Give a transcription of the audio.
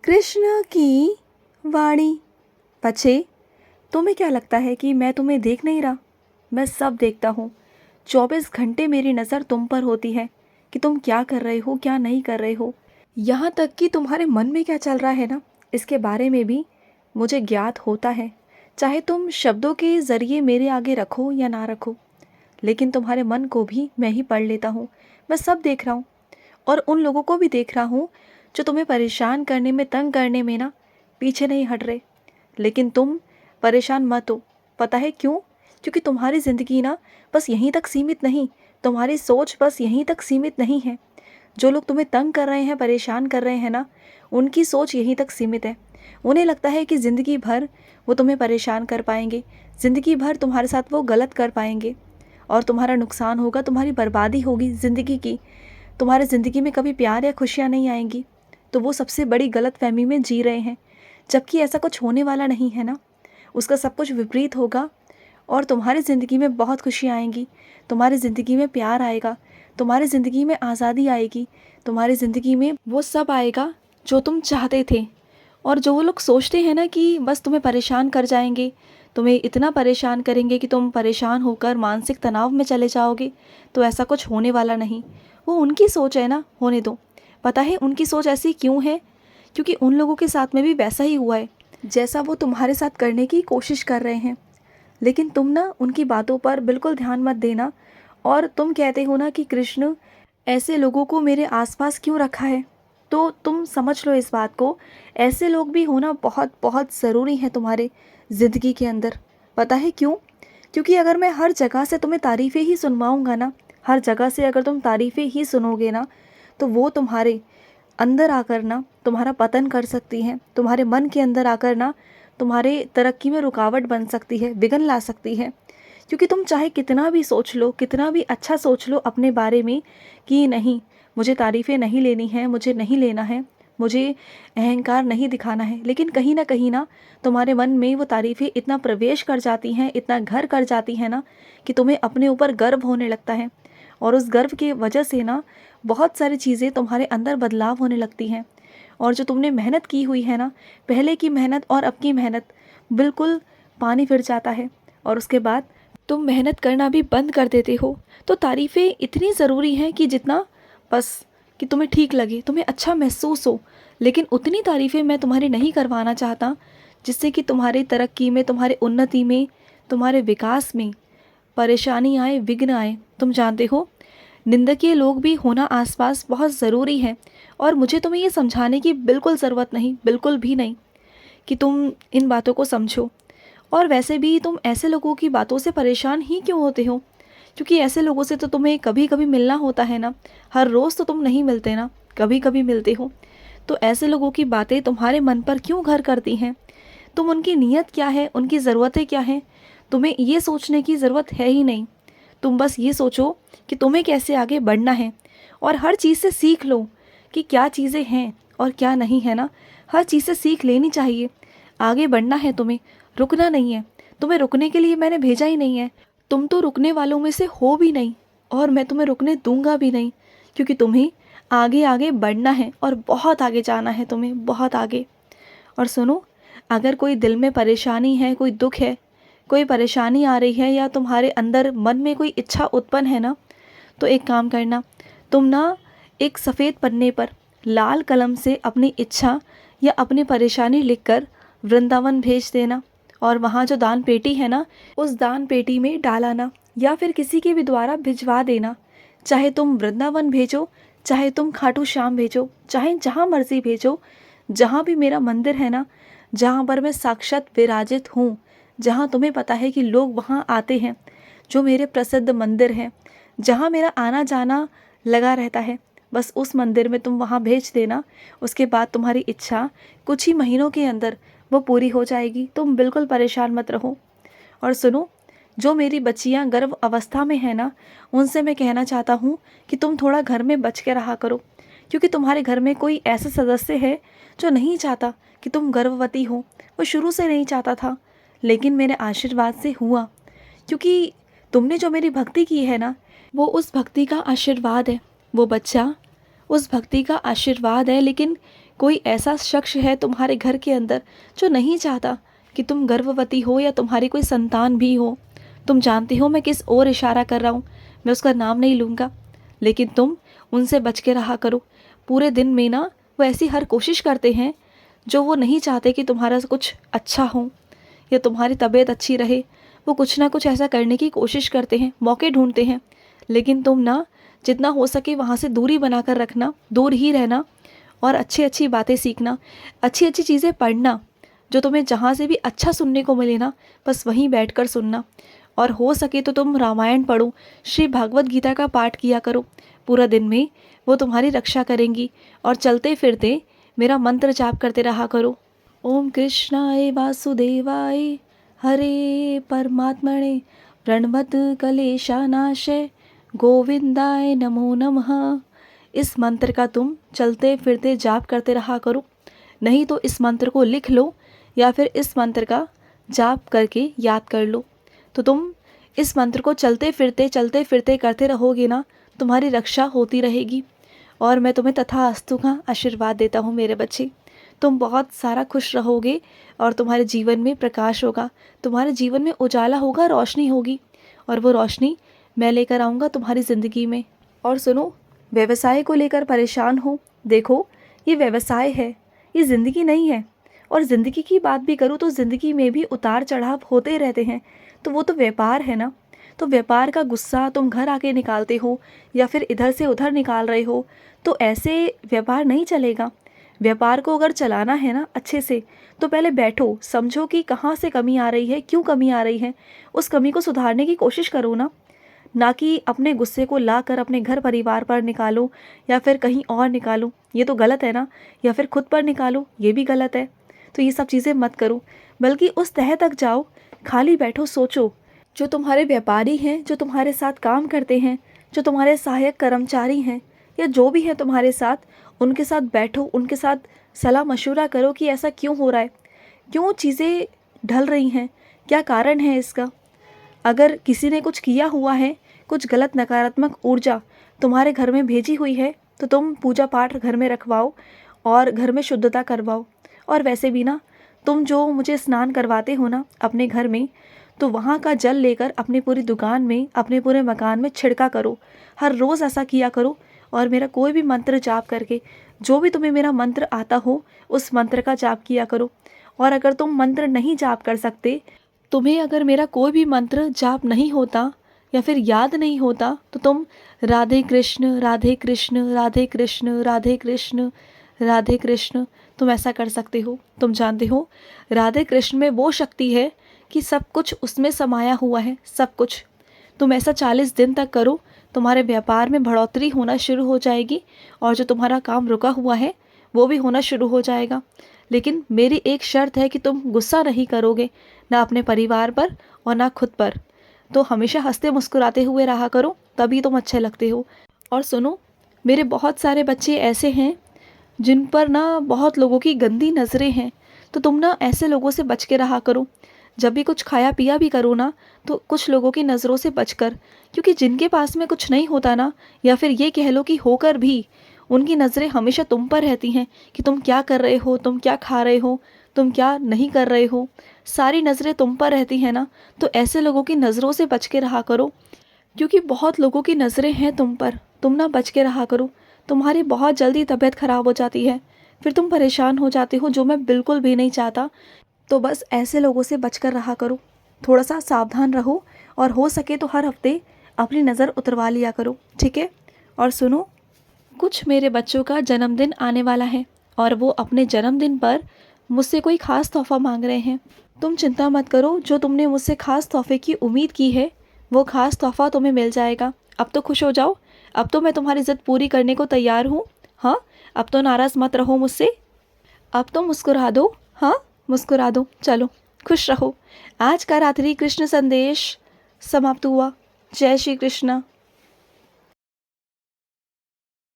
कृष्ण की वाणी। बच्चे, तुम्हें क्या लगता है कि मैं तुम्हें देख नहीं रहा? मैं सब देखता हूँ। 24 घंटे मेरी नज़र तुम पर होती है कि तुम क्या कर रहे हो, क्या नहीं कर रहे हो। यहाँ तक कि तुम्हारे मन में क्या चल रहा है ना, इसके बारे में भी मुझे ज्ञात होता है। चाहे तुम शब्दों के ज़रिए मेरे आगे रखो या ना रखो, लेकिन तुम्हारे मन को भी मैं ही पढ़ लेता हूँ। मैं सब देख रहा हूँ और उन लोगों को भी देख रहा हूँ जो तुम्हें परेशान करने में, तंग करने में ना पीछे नहीं हट रहे। लेकिन तुम परेशान मत हो। पता है क्यों? क्योंकि तुम्हारी ज़िंदगी ना बस यहीं तक सीमित नहीं, तुम्हारी सोच बस यहीं तक सीमित नहीं है। जो लोग तुम्हें तंग कर रहे हैं, परेशान कर रहे हैं ना, उनकी सोच यहीं तक सीमित है। उन्हें लगता है कि ज़िंदगी भर वो तुम्हें परेशान कर पाएंगे, ज़िंदगी भर तुम्हारे साथ वो गलत कर पाएंगे और तुम्हारा नुकसान होगा, तुम्हारी बर्बादी होगी ज़िंदगी की। तुम्हारे ज़िंदगी में कभी प्यार या खुशियाँ नहीं आएंगी। तो वो सबसे बड़ी गलतफहमी में जी रहे हैं, जबकि ऐसा कुछ होने वाला नहीं है ना। उसका सब कुछ विपरीत होगा और तुम्हारी ज़िंदगी में बहुत खुशी आएंगी, तुम्हारी ज़िंदगी में प्यार आएगा, तुम्हारी ज़िंदगी में आज़ादी आएगी, तुम्हारी ज़िंदगी में वो सब आएगा जो तुम चाहते थे। और जो वो लोग सोचते हैं ना कि बस तुम्हें परेशान कर जाएंगे, तुम्हें इतना परेशान करेंगे कि तुम परेशान होकर मानसिक तनाव में चले जाओगे, तो ऐसा कुछ होने वाला नहीं। वो उनकी सोच है ना, होने दो। पता है उनकी सोच ऐसी क्यों है? क्योंकि उन लोगों के साथ में भी वैसा ही हुआ है जैसा वो तुम्हारे साथ करने की कोशिश कर रहे हैं। लेकिन तुम ना उनकी बातों पर बिल्कुल ध्यान मत देना। और तुम कहते हो ना कि कृष्ण ऐसे लोगों को मेरे आसपास क्यों रखा है, तो तुम समझ लो इस बात को, ऐसे लोग भी होना बहुत बहुत ज़रूरी है तुम्हारे ज़िंदगी के अंदर। पता है क्यों? क्योंकि अगर मैं हर जगह से तुम्हें तारीफ़ें ही सुनवाऊँगा ना, हर जगह से अगर तुम तारीफ़ें ही सुनोगे ना, तो वो तुम्हारे अंदर आकर ना तुम्हारा पतन कर सकती हैं, तुम्हारे मन के अंदर आकर ना तुम्हारे तरक्की में रुकावट बन सकती है, विघ्न ला सकती है। क्योंकि तुम चाहे कितना भी सोच लो, कितना भी अच्छा सोच लो अपने बारे में कि नहीं, मुझे तारीफ़ें नहीं लेनी है, मुझे नहीं लेना है, मुझे अहंकार नहीं दिखाना है, लेकिन कहीं ना तुम्हारे मन में वो तारीफ़ें इतना प्रवेश कर जाती हैं, इतना घर कर जाती हैं ना, कि तुम्हें अपने ऊपर गर्व होने लगता है। और उस गर्व की वजह से ना बहुत सारी चीज़ें तुम्हारे अंदर बदलाव होने लगती हैं। और जो तुमने मेहनत की हुई है ना, पहले की मेहनत और अब की मेहनत, बिल्कुल पानी फिर जाता है। और उसके बाद तुम मेहनत करना भी बंद कर देते हो। तो तारीफ़ें इतनी ज़रूरी हैं कि जितना बस कि तुम्हें ठीक लगे, तुम्हें अच्छा महसूस हो। लेकिन उतनी तारीफ़ें मैं तुम्हारी नहीं करवाना चाहता जिससे कि तुम्हारी तरक्की में, तुम्हारे उन्नति में, तुम्हारे विकास में परेशानी आए, विघ्न आए। तुम जानते हो, निंदकीय लोग भी होना आसपास बहुत ज़रूरी है। और मुझे तुम्हें ये समझाने की बिल्कुल ज़रूरत नहीं, बिल्कुल भी नहीं, कि तुम इन बातों को समझो। और वैसे भी तुम ऐसे लोगों की बातों से परेशान ही क्यों होते हो? क्योंकि ऐसे लोगों से तो तुम्हें कभी कभी मिलना होता है ना, हर रोज़ तो तुम नहीं मिलते ना, कभी कभी मिलते हो। तो ऐसे लोगों की बातें तुम्हारे मन पर क्यों घर करती हैं? तुम उनकी नीयत क्या है, उनकी ज़रूरतें क्या हैं, तुम्हें ये सोचने की ज़रूरत है ही नहीं। तुम बस ये सोचो कि तुम्हें कैसे आगे बढ़ना है। और हर चीज़ से सीख लो कि क्या चीज़ें हैं और क्या नहीं है ना। हर चीज़ से सीख लेनी चाहिए। आगे बढ़ना है तुम्हें, रुकना नहीं है। तुम्हें रुकने के लिए मैंने भेजा ही नहीं है। तुम तो रुकने वालों में से हो भी नहीं, और मैं तुम्हें रुकने दूंगा भी नहीं। क्योंकि तुम्हें आगे आगे बढ़ना है और बहुत आगे जाना है तुम्हें, बहुत आगे। और सुनो, अगर कोई दिल में परेशानी है, कोई दुख है, कोई परेशानी आ रही है, या तुम्हारे अंदर मन में कोई इच्छा उत्पन्न है ना, तो एक काम करना, तुम ना एक सफ़ेद पन्ने पर लाल कलम से अपनी इच्छा या अपनी परेशानी लिखकर वृंदावन भेज देना। और वहाँ जो दान पेटी है ना, उस दान पेटी में डालाना, या फिर किसी के भी द्वारा भिजवा देना। चाहे तुम वृंदावन भेजो, चाहे तुम खाटू श्याम भेजो, चाहे जहाँ मर्जी भेजो। जहाँ भी मेरा मंदिर है ना, जहाँ पर मैं साक्षात विराजित हूँ, जहाँ तुम्हें पता है कि लोग वहाँ आते हैं, जो मेरे प्रसिद्ध मंदिर हैं, जहाँ मेरा आना जाना लगा रहता है, बस उस मंदिर में तुम वहाँ भेज देना। उसके बाद तुम्हारी इच्छा कुछ ही महीनों के अंदर वो पूरी हो जाएगी। तुम बिल्कुल परेशान मत रहो। और सुनो, जो मेरी बच्चियाँ गर्भ अवस्था में है ना, उनसे मैं कहना चाहता हूँ कि तुम थोड़ा घर में बच के रहा करो। क्योंकि तुम्हारे घर में कोई ऐसा सदस्य है जो नहीं चाहता कि तुम गर्भवती हो। वो शुरू से नहीं चाहता था, लेकिन मेरे आशीर्वाद से हुआ। क्योंकि तुमने जो मेरी भक्ति की है ना, वो उस भक्ति का आशीर्वाद है। वो बच्चा उस भक्ति का आशीर्वाद है। लेकिन कोई ऐसा शख्स है तुम्हारे घर के अंदर जो नहीं चाहता कि तुम गर्भवती हो या तुम्हारी कोई संतान भी हो। तुम जानती हो मैं किस ओर इशारा कर रहा हूँ, मैं उसका नाम नहीं लूँगा, लेकिन तुम उनसे बच के रहा करो। पूरे दिन में ना वो ऐसी हर कोशिश करते हैं जो वो नहीं चाहते कि तुम्हारा कुछ अच्छा हो या तुम्हारी तबीयत अच्छी रहे। वो कुछ ना कुछ ऐसा करने की कोशिश करते हैं, मौके ढूंढते हैं, लेकिन तुम ना जितना हो सके वहाँ से दूरी बनाकर रखना, दूर ही रहना और अच्छी अच्छी बातें सीखना, अच्छी अच्छी चीज़ें पढ़ना। जो तुम्हें जहाँ से भी अच्छा सुनने को मिले ना, बस वहीं बैठकर सुनना। और हो सके तो तुम रामायण पढ़ो, श्री भागवत गीता का पाठ किया करो। पूरा दिन में वो तुम्हारी रक्षा करेंगी। और चलते फिरते मेरा मंत्र जाप करते रहा करो। ओम कृष्णाय वासुदेवाय हरे परमात्मने प्रणमत कलेशानाशय गोविंदाय नमो नमः। इस मंत्र का तुम चलते फिरते जाप करते रहा करो। नहीं तो इस मंत्र को लिख लो या फिर इस मंत्र का जाप करके याद कर लो। तो तुम इस मंत्र को चलते फिरते करते रहोगे ना, तुम्हारी रक्षा होती रहेगी। और मैं तुम्हें तथास्तु का आशीर्वाद देता हूँ मेरे बच्चे। तुम बहुत सारा खुश रहोगे और तुम्हारे जीवन में प्रकाश होगा, तुम्हारे जीवन में उजाला होगा, रोशनी होगी। और वो रोशनी मैं लेकर आऊँगा तुम्हारी ज़िंदगी में। और सुनो, व्यवसाय को लेकर परेशान हो, देखो ये व्यवसाय है, ये ज़िंदगी नहीं है। और ज़िंदगी की बात भी करूँ तो ज़िंदगी में भी उतार चढ़ाव होते रहते हैं। तो वो तो व्यापार है ना। तो व्यापार का गुस्सा तुम घर आके निकालते हो या फिर इधर से उधर निकाल रहे हो, तो ऐसे व्यापार नहीं चलेगा। व्यापार को अगर चलाना है ना अच्छे से, तो पहले बैठो, समझो कि कहाँ से कमी आ रही है, क्यों कमी आ रही है, उस कमी को सुधारने की कोशिश करो ना कि अपने गुस्से को ला कर अपने घर परिवार पर निकालो या फिर कहीं और निकालो। ये तो गलत है ना। या फिर खुद पर निकालो, ये भी गलत है। तो ये सब चीज़ें मत करो, बल्कि उस तह तक जाओ, खाली बैठो, सोचो। जो तुम्हारे व्यापारी हैं, जो तुम्हारे साथ काम करते हैं, जो तुम्हारे सहायक कर्मचारी हैं या जो भी है तुम्हारे साथ, उनके साथ बैठो, उनके साथ सलाह मशवरा करो कि ऐसा क्यों हो रहा है, क्यों चीज़ें ढल रही हैं, क्या कारण है इसका। अगर किसी ने कुछ किया हुआ है, कुछ गलत नकारात्मक ऊर्जा तुम्हारे घर में भेजी हुई है, तो तुम पूजा पाठ घर में रखवाओ और घर में शुद्धता करवाओ। और वैसे भी ना, तुम जो मुझे स्नान करवाते हो ना अपने घर में, तो वहाँ का जल लेकर अपनी पूरी दुकान में, अपने पूरे मकान में छिड़का करो। हर रोज़ ऐसा किया करो। और मेरा कोई भी मंत्र जाप करके, जो भी तुम्हें मेरा मंत्र आता हो, उस मंत्र का जाप किया करो। और अगर तुम मंत्र नहीं जाप कर सकते, तुम्हें अगर मेरा कोई भी मंत्र जाप नहीं होता या फिर याद नहीं होता, तो तुम राधे कृष्ण राधे कृष्ण राधे कृष्ण राधे कृष्ण राधे कृष्ण तुम ऐसा कर सकते हो। तुम जानते हो राधे कृष्ण में वो शक्ति है कि सब कुछ उसमें समाया हुआ है, सब कुछ। तुम ऐसा 40 दिन तक करो, तुम्हारे व्यापार में बढ़ोतरी होना शुरू हो जाएगी और जो तुम्हारा काम रुका हुआ है वो भी होना शुरू हो जाएगा। लेकिन मेरी एक शर्त है कि तुम गुस्सा नहीं करोगे, ना अपने परिवार पर और ना खुद पर। तो हमेशा हंसते मुस्कुराते हुए रहा करो, तभी तुम अच्छे लगते हो। और सुनो, मेरे बहुत सारे बच्चे ऐसे हैं जिन पर ना बहुत लोगों की गंदी नज़रें हैं, तो तुम ना ऐसे लोगों से बच के रहा करो। जब भी कुछ खाया पिया भी करो ना, तो कुछ लोगों की नज़रों से बचकर, क्योंकि जिनके पास में कुछ नहीं होता ना, या फिर ये कह लो कि होकर भी, उनकी नज़रें हमेशा तुम पर रहती हैं कि तुम क्या कर रहे हो, तुम क्या खा रहे हो, तुम क्या नहीं कर रहे हो। सारी नज़रें तुम पर रहती हैं ना, तो ऐसे लोगों की नज़रों से बच के रहा करो, क्योंकि बहुत लोगों की नज़रें हैं तुम पर। तुम ना बच के रहा करो। तुम्हारी बहुत जल्दी तबीयत ख़राब हो जाती है, फिर तुम परेशान हो जाते हो, जो मैं बिल्कुल भी नहीं चाहता। तो बस ऐसे लोगों से बचकर रहा करो, थोड़ा सा सावधान रहो और हो सके तो हर हफ्ते अपनी नज़र उतरवा लिया करो, ठीक है। और सुनो, कुछ मेरे बच्चों का जन्मदिन आने वाला है और वो अपने जन्मदिन पर मुझसे कोई ख़ास तोहफ़ा मांग रहे हैं। तुम चिंता मत करो, जो तुमने मुझसे ख़ास तोहफ़े की उम्मीद की है वो ख़ास तोहफ़ा तुम्हें मिल जाएगा। अब तो खुश हो जाओ, अब तो मैं तुम्हारी ज़िद पूरी करने को तैयार हूँ। हाँ, अब तो नाराज़ मत रहो मुझसे, अब तो मुस्कुरा दो। हाँ, मुस्कुरा दो, चलो खुश रहो। आज का रात्रि कृष्ण संदेश समाप्त हुआ। जय श्री कृष्ण।